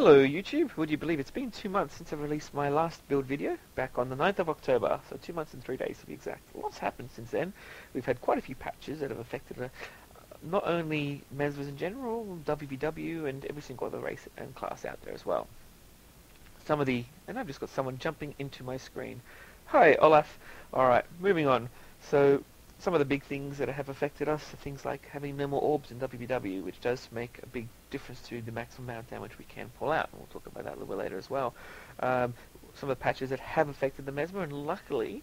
Hello YouTube, would you believe it's been 2 months since I released my last build video, back on the 9th of October, so 2 months and 3 days to be exact. Lots happened since then. We've had quite a few patches that have affected not only Mesvers in general, WVW and every single other race and class out there as well. And I've just got someone jumping into my screen. Hi Olaf. Alright, moving on. So some of the big things that have affected us are things like having no more orbs in WVW, which does make a big difference to the maximum amount of damage we can pull out. We'll talk about that a little bit later as well. Some of the patches that have affected the Mesmer, and luckily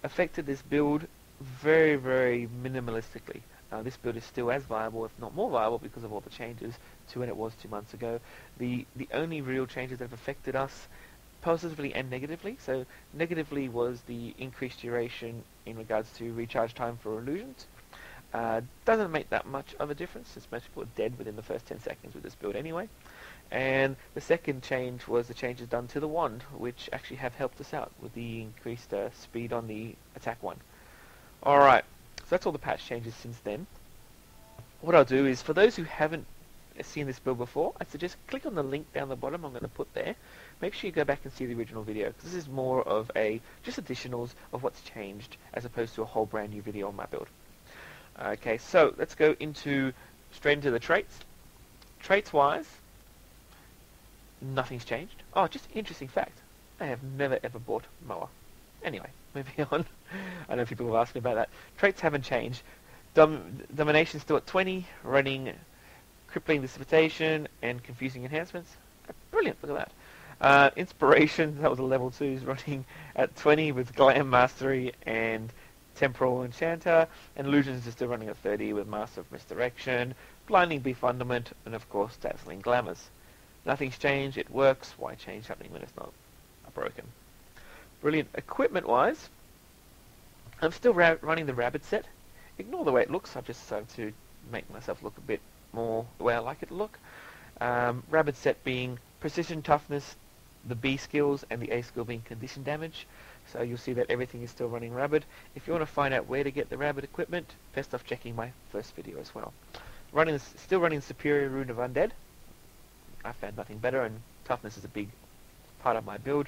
affected this build very, very minimalistically. This build is still as viable, if not more viable, because of all the changes to when it was 2 months ago. The only real changes that have affected us positively and negatively. So negatively was the increased duration in regards to recharge time for illusions. Doesn't make that much of a difference, since most people are dead within the first 10 seconds with this build anyway. And the second change was the changes done to the wand, which actually have helped us out with the increased speed on the attack one. Alright, so that's all the patch changes since then. What I'll do is, for those who haven't seen this build before, I suggest click on the link down the bottom I'm going to put there. Make sure you go back and see the original video, because this is more of just additionals of what's changed, as opposed to a whole brand new video on my build. Okay, so let's go straight into the traits. Traits wise, nothing's changed. Oh, just interesting fact, I have never ever bought mower. Anyway, moving on. I know people will ask me about that. Traits haven't changed. Domination's still at 20, running crippling dissipation and confusing enhancements. Brilliant, look at that. Inspiration, that was a level 2, is running at 20 with Glam Mastery and Temporal Enchanter, and Illusions is still running at 30 with Master of Misdirection, Blinding Befundament, and of course Dazzling Glamours. Nothing's changed, it works. Why change something when it's not broken? Brilliant. Equipment wise, I'm still running the Rabbit set. Ignore the way it looks, I've just decided to make myself look a bit more the way I like it to look. Rabbit set being Precision, Toughness, the B skills, and the A skill being Condition Damage. So you'll see that everything is still running Rabbit. If you want to find out where to get the Rabbit equipment, best off checking my first video as well. Still running Superior Rune of Undead. I found nothing better, and Toughness is a big part of my build,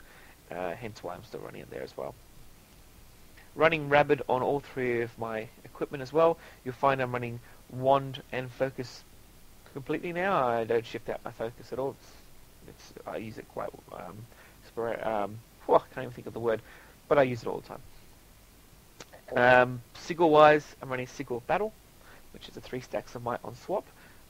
hence why I'm still running it there as well. Running Rabbit on all 3 of my equipment as well. You'll find I'm running Wand and Focus completely now. I don't shift out my focus at all. I use it quite I can't even think of the word, but I use it all the time. Sigil wise, I'm running Sigil Battle, which is a 3 stacks of might on swap.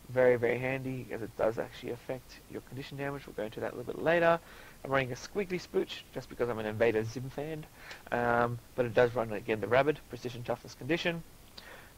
Very, very handy, as it does actually affect your condition damage. We'll go into that a little bit later. I'm running a Squiggly Spooch, just because I'm an Invader Zim fan, but it does run, again, the Rabbit, Precision, Toughness, Condition.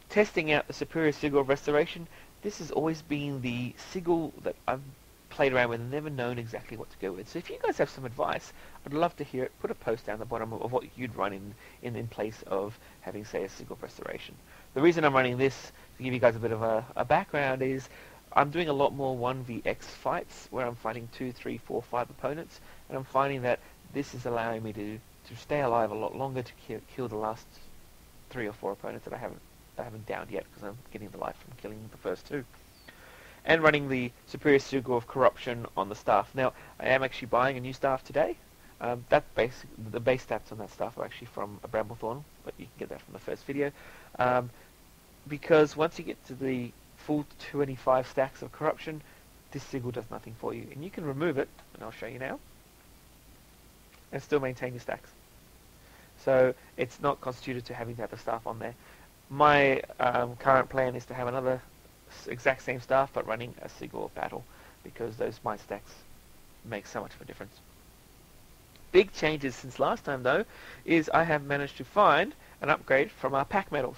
Testing out the Superior Sigil of Restoration. This has always been the Sigil that I've played around with and never known exactly what to go with. So if you guys have some advice, I'd love to hear it. Put a post down the bottom of what you'd run in place of having, say, a Sigil of Restoration. The reason I'm running this, to give you guys a bit of a background, is I'm doing a lot more 1vx fights where I'm fighting 2, 3, 4, 5 opponents, and I'm finding that this is allowing me to stay alive a lot longer, to kill the last 3 or 4 opponents that I haven't downed yet, because I'm getting the life from killing the first 2. And running the Superior Sigil of Corruption on the staff. Now, I am actually buying a new staff today. The base stats on that staff are actually from a Bramblethorn, but you can get that from the first video. Because once you get to the full 25 stacks of Corruption, this Sigil does nothing for you. And you can remove it, and I'll show you now, and still maintain your stacks. So it's not constituted to having to have the staff on there. My current plan is to have another exact same staff, but running a Sigil Battle, because those might stacks make so much of a difference. Big changes since last time, though, is I have managed to find an upgrade from our pack medals.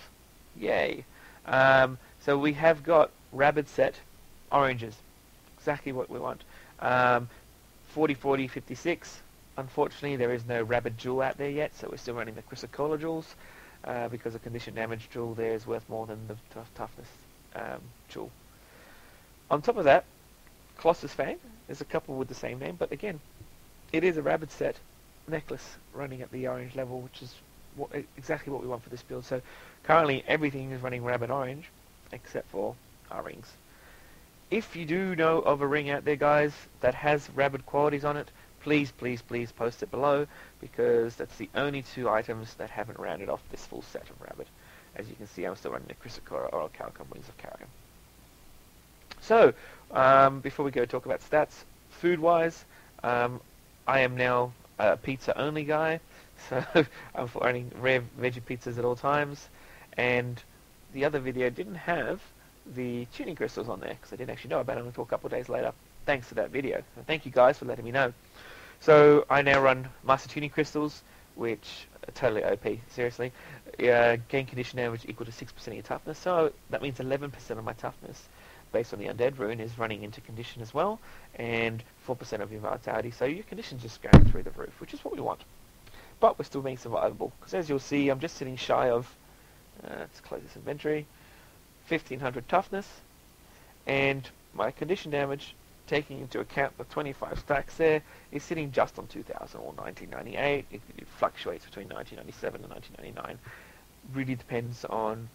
Yay! So we have got Rabbit set oranges, exactly what we want. 40, 40, 56. Unfortunately, there is no Rabbit jewel out there yet, so we're still running the Chrysocolla jewels, because the condition damage jewel there is worth more than the toughness jewel. On top of that, Colossus Fang. There's a couple with the same name, but again, it is a Rabbit set necklace running at the orange level, which is exactly what we want for this build. So currently everything is running Rabbit orange, except for our rings. If you do know of a ring out there, guys, that has rabbit qualities on it, please, please, please post it below, because that's the only 2 items that haven't rounded off this full set of rabbit. As you can see, I'm still running the Chrysocora Oral Calico Wings of Carrion. So, before we go talk about stats, food-wise, I am now a pizza-only guy, so I'm running rare veggie pizzas at all times, and the other video didn't have the tuning crystals on there, because I didn't actually know about them until a couple of days later, thanks to that video. So thank you guys for letting me know. So I now run Master Tuning Crystals, which are totally OP, seriously. Gain condition damage equal to 6% of your toughness, so that means 11% of my toughness, based on the Undead rune, is running into condition as well, and 4% of your vitality, so your condition's just going through the roof, which is what we want. But we're still being survivable, because as you'll see, I'm just sitting shy of, let's close this inventory, 1500 toughness, and my condition damage, taking into account the 25 stacks there, is sitting just on 2000 or 1998. It fluctuates between 1997 and 1999. Really depends on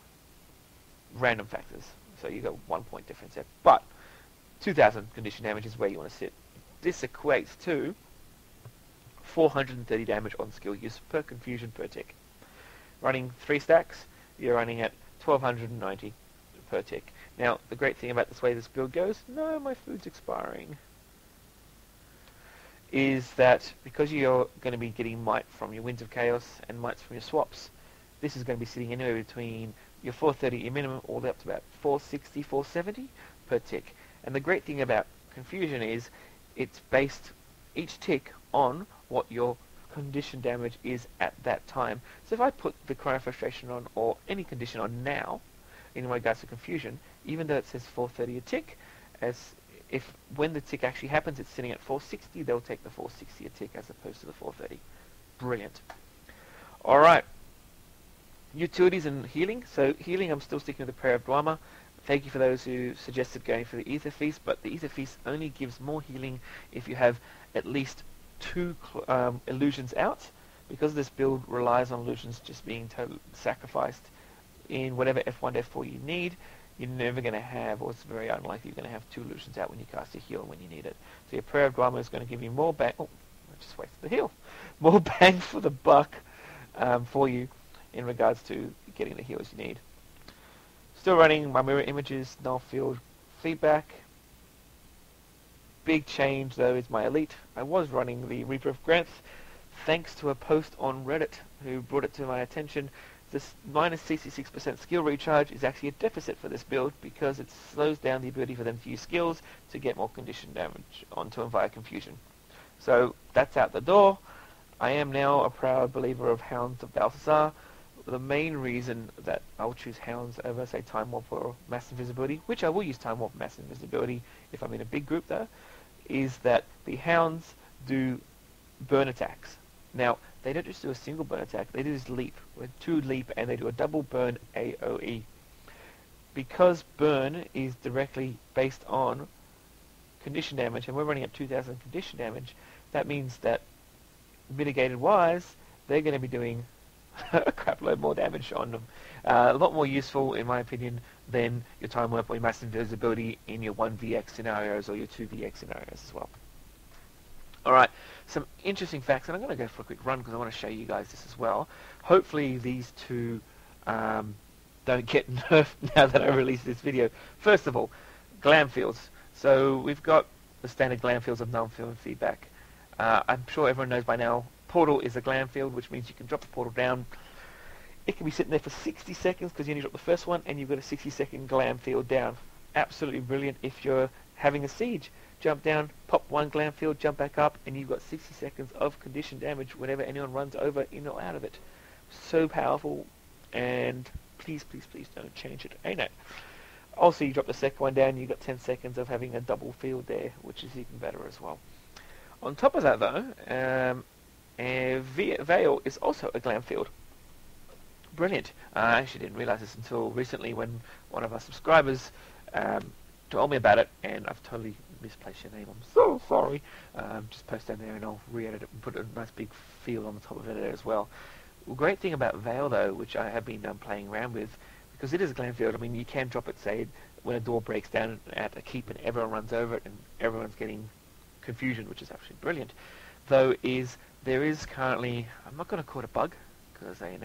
random factors. So you got 1 point difference there. But 2000 condition damage is where you want to sit. This equates to 430 damage on skill use per confusion per tick. Running 3 stacks, you're running at 1290 per tick. Now, the great thing about this way this build goes, no, my food's expiring, is that because you're going to be getting might from your Winds of Chaos and mights from your swaps, this is going to be sitting anywhere between your 430 your minimum all the way up to about 460, 470 per tick. And the great thing about Confusion is it's based each tick on what your condition damage is at that time. So if I put the Cry of Frustration on, or any condition on now, in regards to Confusion, even though it says 430 a tick, as if when the tick actually happens it's sitting at 460, they'll take the 460 a tick as opposed to the 430. Brilliant. Alright. Utilities and healing. So healing, I'm still sticking with the Prayer of Dwama. Thank you for those who suggested going for the Ether Feast, but the Ether Feast only gives more healing if you have at least 2 illusions out, because this build relies on illusions just being totally sacrificed in whatever F1 to F4 you need. You're never going to have, or it's very unlikely you're going to have 2 illusions out when you cast a heal when you need it. So your Prayer of Dwama is going to give you more bang. Oh, I just wasted the heal. More bang for the buck for you in regards to getting the heals you need. Still running my mirror images, null field feedback. Big change though is my elite. I was running the Reaper of Granth, thanks to a post on Reddit who brought it to my attention. This minus 66% skill recharge is actually a deficit for this build, because it slows down the ability for them to use skills to get more condition damage onto them via Confusion. So that's out the door. I am now a proud believer of Hounds of Balthasar. The main reason that I'll choose Hounds over, say, Time Warp or Mass Invisibility, which I will use Time Warp and Mass Invisibility if I'm in a big group though, is that the Hounds do burn attacks. Now, they don't just do a single burn attack, they do this leap, with 2 leap, and they do a double burn AoE. Because burn is directly based on condition damage, and we're running at 2000 condition damage, that means that mitigated wise, they're going to be doing a crap load more damage on them. A lot more useful, in my opinion, than your Time Warp or your Mass Invisibility in your 1vx scenarios or your 2vx scenarios as well. Alright, some interesting facts, and I'm going to go for a quick run because I want to show you guys this as well. Hopefully these 2 don't get nerfed now that I release this video. First of all, glam fields. So we've got the standard glam fields of null field feedback. I'm sure everyone knows by now, portal is a glam field, which means you can drop the portal down. It can be sitting there for 60 seconds because you only drop the first one, and you've got a 60-second glam field down. Absolutely brilliant if you're having a siege. Jump down, pop 1 glam field, jump back up, and you've got 60 seconds of condition damage whenever anyone runs over in or out of it. So powerful, and please, please, please don't change it. Ain't it? Also, you drop the second one down, you've got 10 seconds of having a double field there, which is even better as well. On top of that, though, Veil is also a glam field. Brilliant. I actually didn't realize this until recently when one of our subscribers told me about it, and I've totally misplaced your name. I'm so sorry. Just post down there and I'll re-edit it and put a nice big field on the top of it there as well. The great thing about Veil, though, which I have been playing around with, because it is a glam field, I mean, you can drop it, say, when a door breaks down at a keep and everyone runs over it and everyone's getting confusion, which is actually brilliant, though is there is currently, I'm not going to call it a bug, because they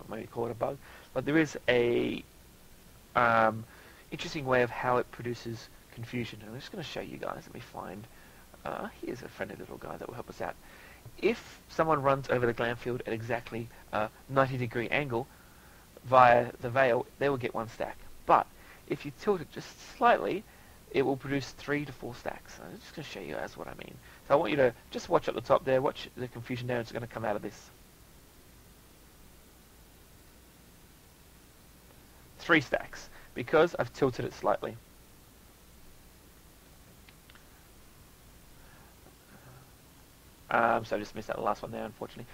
maybe call it a bug, but there is a interesting way of how it produces confusion. And I'm just going to show you guys. Let me find, here's a friendly little guy that will help us out. If someone runs over the glam field at exactly a 90-degree angle via the veil, they will get 1 stack. But if you tilt it just slightly, it will produce 3 to 4 stacks. I'm just going to show you guys what I mean. So I want you to just watch at the top there, watch the confusion there, it's going to come out of this. 3 stacks, because I've tilted it slightly. So I just missed out the last one there, unfortunately.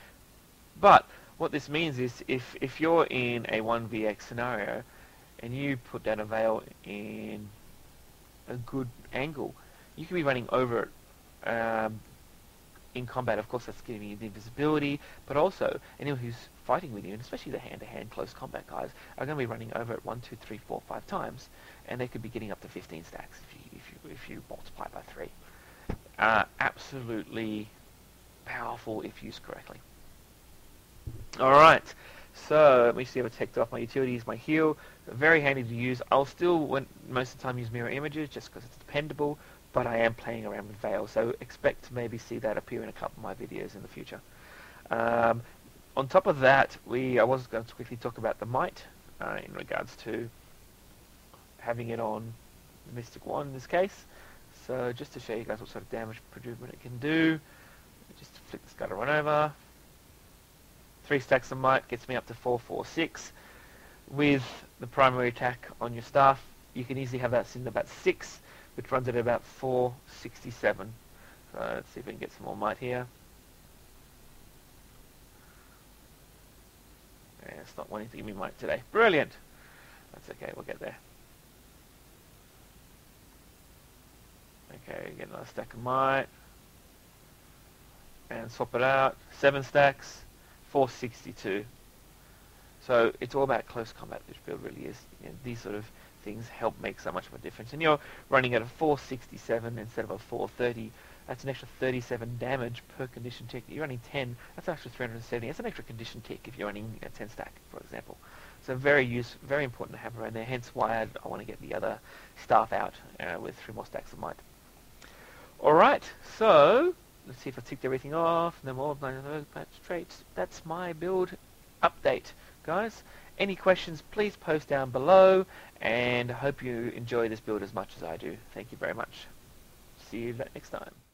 But what this means is if you're in a 1vx scenario and you put down a veil in a good angle, you can be running over it in combat. Of course, that's giving you the invisibility, but also anyone who's fighting with you, and especially the hand-to-hand close combat guys, are going to be running over it 1, 2, 3, 4, 5 times, and they could be getting up to 15 stacks if you multiply by 3. Absolutely powerful if used correctly. Alright, so let me see if I ticked off my utilities, my heal. Very handy to use. I'll still, most of the time, use mirror images just because it's dependable, but I am playing around with veil, so expect to maybe see that appear in a couple of my videos in the future. On top of that, I was going to quickly talk about the might in regards to having it on the Mystic Wand in this case. So just to show you guys what sort of damage improvement it can do, just flick this guy to run over. 3 stacks of might gets me up to 446. With the primary attack on your staff, you can easily have that sitting at about 6, which runs at about 467. So let's see if we can get some more might here. Yeah, it's not wanting to give me might today. Brilliant! That's okay, we'll get there. Okay, get another stack of might. And swap it out. 7 stacks, 462. So it's all about close combat, this build really is. You know, these sort of things help make so much of a difference. And you're running at a 467 instead of a 430. That's an extra 37 damage per condition tick. You're running 10, that's an extra 370. That's an extra condition tick if you're running a 10 stack, for example. So very important to have around there, hence why I want to get the other staff out with 3 more stacks of might. Alright, so let's see if I ticked everything off. No more patch traits. That's my build update, guys. Any questions, please post down below, and I hope you enjoy this build as much as I do. Thank you very much. See you next time.